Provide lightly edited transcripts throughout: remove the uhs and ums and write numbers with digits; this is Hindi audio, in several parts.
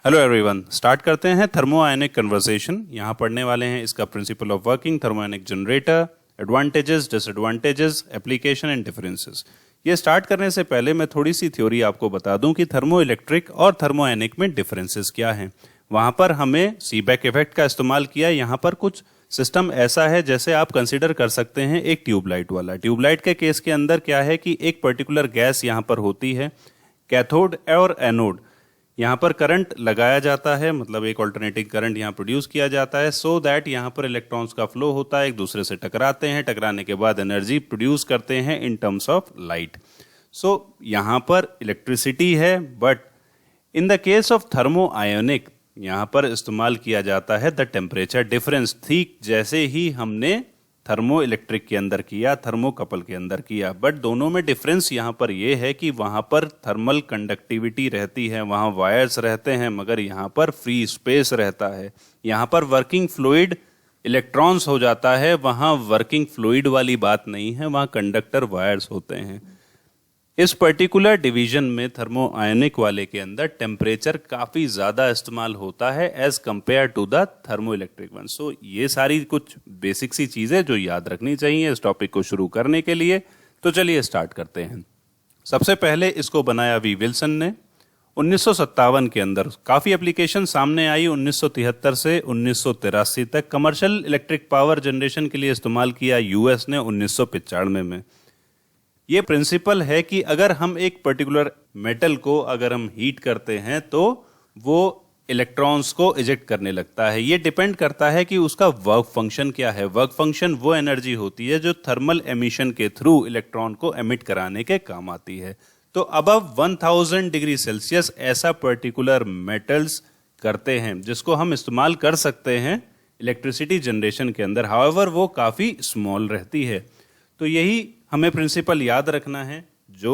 हेलो एवरीवन, स्टार्ट करते हैं थर्मोआयनिक कन्वर्सेशन। यहाँ पढ़ने वाले हैं इसका principle of working, thermionic generator, advantages, disadvantages, application and differences. ये स्टार्ट करने से पहले मैं थोड़ी सी थ्योरी आपको बता दूं कि थर्मो इलेक्ट्रिक और थर्मोआयनिक में डिफरेंसेस क्या हैं। वहाँ पर हमें सीबैक इफेक्ट का इस्तेमाल किया। यहाँ पर कुछ सिस्टम ऐसा है जैसे आप कंसिडर कर सकते हैं एक ट्यूबलाइट वाला। ट्यूबलाइट के केस के अंदर क्या है कि एक पर्टिकुलर गैस यहाँ पर होती है, कैथोड और एनोड। यहाँ पर करंट लगाया जाता है, मतलब एक ऑल्टरनेटिंग करंट यहाँ प्रोड्यूस किया जाता है सो दैट यहाँ पर इलेक्ट्रॉन्स का फ्लो होता है, एक दूसरे से टकराते हैं, टकराने के बाद एनर्जी प्रोड्यूस करते हैं इन टर्म्स ऑफ लाइट। सो यहाँ पर इलेक्ट्रिसिटी है, but in the case of thermo ionic यहाँ पर इस्तेमाल किया जाता है द टेम्परेचर डिफरेंस, ठीक जैसे ही हमने थर्मो इलेक्ट्रिक के अंदर किया, थर्मोकपल के अंदर किया। बट दोनों में डिफरेंस यहाँ पर यह है कि वहाँ पर थर्मल कंडक्टिविटी रहती है, वहाँ वायर्स रहते हैं, मगर यहाँ पर फ्री स्पेस रहता है। यहाँ पर वर्किंग फ्लूइड इलेक्ट्रॉन्स हो जाता है, वहाँ वर्किंग फ्लूइड वाली बात नहीं है, वहाँ कंडक्टर वायर्स होते हैं। इस पर्टिकुलर डिवीजन में थर्मो आयनिक वाले के अंदर टेम्परेचर काफ़ी ज़्यादा इस्तेमाल होता है as compare to the thermoelectric one. So ये सारी कुछ बेसिक सी चीज़ें जो याद रखनी चाहिए इस टॉपिक को शुरू करने के लिए। तो चलिए स्टार्ट करते हैं। सबसे पहले इसको बनाया वी विल्सन ने 1957 के अंदर। काफ़ी एप्लीकेशन सामने आई 1973 से 1983 तक। कमर्शियल इलेक्ट्रिक पावर जनरेशन के लिए इस्तेमाल किया यूएस ने 1995 में। ये प्रिंसिपल है कि अगर हम एक पर्टिकुलर मेटल को अगर हम हीट करते हैं तो वो इलेक्ट्रॉन्स को इजेक्ट करने लगता है। ये डिपेंड करता है कि उसका वर्क फंक्शन क्या है। वर्क फंक्शन वो एनर्जी होती है जो थर्मल एमिशन के थ्रू इलेक्ट्रॉन को एमिट कराने के काम आती है। तो अबव 1000 डिग्री सेल्सियस ऐसा पर्टिकुलर मेटल्स करते हैं जिसको हम इस्तेमाल कर सकते हैं इलेक्ट्रिसिटी जनरेशन के अंदर। हाउएवर वो काफ़ी स्मॉल रहती है। तो यही हमें प्रिंसिपल याद रखना है जो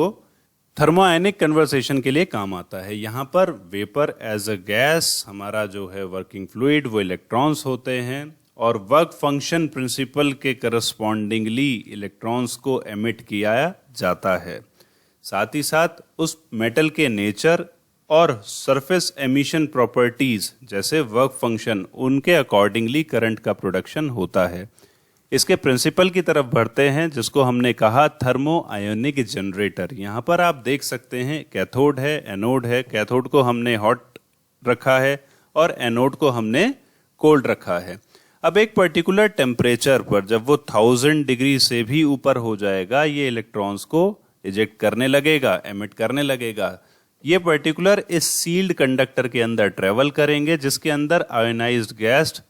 थर्मोआयनिक कन्वर्सेशन के लिए काम आता है। यहाँ पर वेपर एज अ गैस, हमारा जो है वर्किंग फ्लूइड, वो इलेक्ट्रॉन्स होते हैं और वर्क फंक्शन प्रिंसिपल के करस्पॉन्डिंगली इलेक्ट्रॉन्स को एमिट किया जाता है। साथ ही साथ उस मेटल के नेचर और सरफेस एमिशन प्रॉपर्टीज जैसे वर्क फंक्शन, उनके अकॉर्डिंगली करंट का प्रोडक्शन होता है। इसके प्रिंसिपल की तरफ बढ़ते हैं जिसको हमने कहा थर्मो आयोनिक जनरेटर। यहाँ पर आप देख सकते हैं कैथोड है, एनोड है। कैथोड को हमने हॉट रखा है और एनोड को हमने कोल्ड रखा है। अब एक पर्टिकुलर टेम्परेचर पर जब वो 1000 डिग्री से भी ऊपर हो जाएगा, ये इलेक्ट्रॉन्स को इजेक्ट करने लगेगा, एमिट करने लगेगा। ये पर्टिकुलर इस सील्ड कंडक्टर के अंदर ट्रेवल करेंगे जिसके अंदर आयोनाइज्ड गैस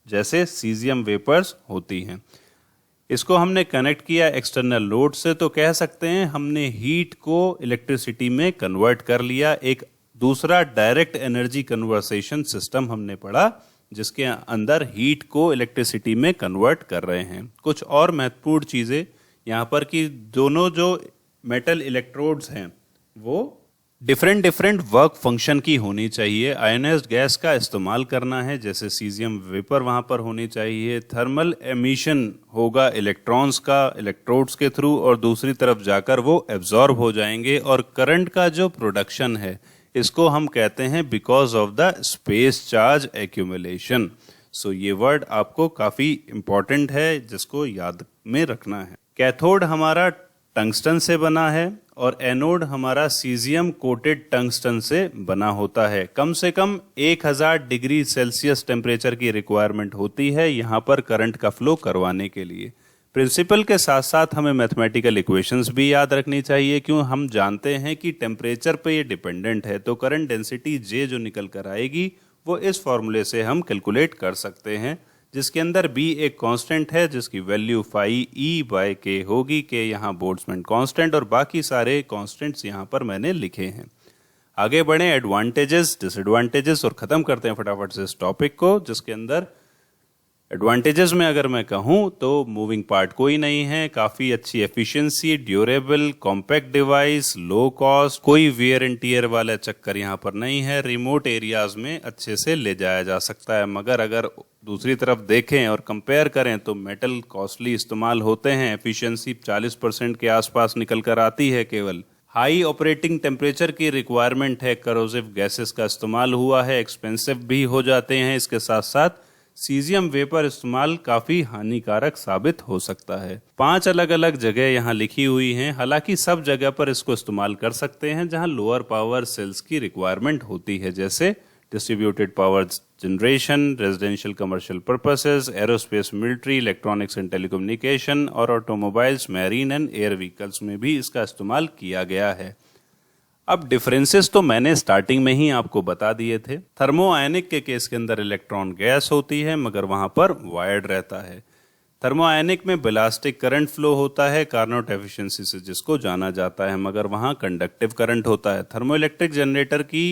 जैसे सीजियम वेपर्स होती हैं। इसको हमने कनेक्ट किया एक्सटर्नल लोड से, तो कह सकते हैं हमने हीट को इलेक्ट्रिसिटी में कन्वर्ट कर लिया। एक दूसरा डायरेक्ट एनर्जी कन्वर्सेशन सिस्टम हमने पढ़ा जिसके अंदर हीट को इलेक्ट्रिसिटी में कन्वर्ट कर रहे हैं। कुछ और महत्वपूर्ण चीज़ें यहाँ पर कि दोनों जो मेटल इलेक्ट्रोड्स हैं वो डिफरेंट वर्क फंक्शन की होनी चाहिए। आयोनाइज्ड गैस का इस्तेमाल करना है, जैसे सीजियम वेपर वहाँ पर होनी चाहिए। थर्मल एमिशन होगा इलेक्ट्रॉन्स का इलेक्ट्रोड्स के थ्रू और दूसरी तरफ जाकर वो एब्जॉर्ब हो जाएंगे। और करंट का जो प्रोडक्शन है इसको हम कहते हैं because of the space charge accumulation. So ये वर्ड आपको काफ़ी इंपॉर्टेंट है जिसको याद में रखना है। कैथोड हमारा टंगस्टन से बना है और एनोड हमारा सीजियम कोटेड टंगस्टन से बना होता है। कम से कम 1000 डिग्री सेल्सियस टेम्परेचर की रिक्वायरमेंट होती है यहाँ पर करंट का फ्लो करवाने के लिए। प्रिंसिपल के साथ साथ हमें मैथमेटिकल इक्वेशंस भी याद रखनी चाहिए, क्यों हम जानते हैं कि टेम्परेचर पे ये डिपेंडेंट है। तो करंट डेंसिटी जे जो निकल कर आएगी वो इस फॉर्मूले से हम कैलकुलेट कर सकते हैं, जिसके अंदर बी एक कांस्टेंट है जिसकी वैल्यू फाई ई बाय के होगी। के यहाँ बोल्ट्जमैन कांस्टेंट और बाकी सारे कांस्टेंट्स यहाँ पर मैंने लिखे हैं। आगे बढ़े एडवांटेजेस, डिसएडवांटेजेस और ख़त्म करते हैं फटाफट से इस टॉपिक को, जिसके अंदर एडवांटेजेस में अगर मैं कहूँ तो मूविंग पार्ट कोई नहीं है, काफ़ी अच्छी efficiency, durable, compact device, low cost, कोई वियर एंड टीयर वाला चक्कर यहाँ पर नहीं है। रिमोट एरियाज में अच्छे से ले जाया जा सकता है। मगर अगर दूसरी तरफ देखें और कंपेयर करें तो मेटल कॉस्टली इस्तेमाल होते हैं। एफिशिएंसी 40% के आसपास निकल कर आती है केवल। हाई ऑपरेटिंग टेम्परेचर की रिक्वायरमेंट है, करोसिव गैसेस का इस्तेमाल हुआ है, एक्सपेंसिव भी हो जाते हैं। इसके साथ साथ सीजियम वेपर इस्तेमाल काफी हानिकारक साबित हो सकता है। 5 अलग अलग जगह यहाँ लिखी हुई हैं, हालांकि सब जगह पर इसको इस्तेमाल कर सकते हैं जहां लोअर पावर सेल्स की रिक्वायरमेंट होती है, जैसे distributed power generation, residential commercial purposes, aerospace, military, electronics and telecommunication और automobiles, marine and air vehicles में भी इसका इस्तेमाल किया गया है। अब डिफरेंसेस तो मैंने स्टार्टिंग में ही आपको बता दिए थे। थर्मो आयनिक के केस के अंदर इलेक्ट्रॉन गैस होती है मगर वहां पर वायर्ड रहता है। थर्मो आयनिक में बेलास्टिक करंट फ्लो होता है, कार्नोट एफिशिएंसी से जिसको जाना जाता है, मगर वहां कंडक्टिव करंट होता है। थर्मोइलेक्ट्रिक जनरेटर की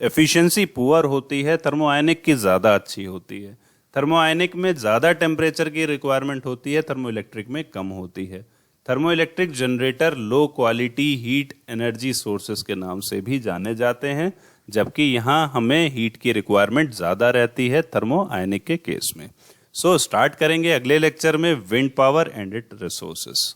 एफिशिएंसी पुअर होती है, थर्मो आयनिक की ज़्यादा अच्छी होती है। थर्मो आयनिक में ज़्यादा टेम्परेचर की रिक्वायरमेंट होती है, थर्मोइलेक्ट्रिक में कम होती है। Thermoelectric generator low quality heat energy sources के नाम से भी जाने जाते हैं, जबकि यहाँ हमें हीट की रिक्वायरमेंट ज़्यादा रहती है थर्मो आयनिक के केस में। सो स्टार्ट करेंगे अगले लेक्चर में wind power and it resources.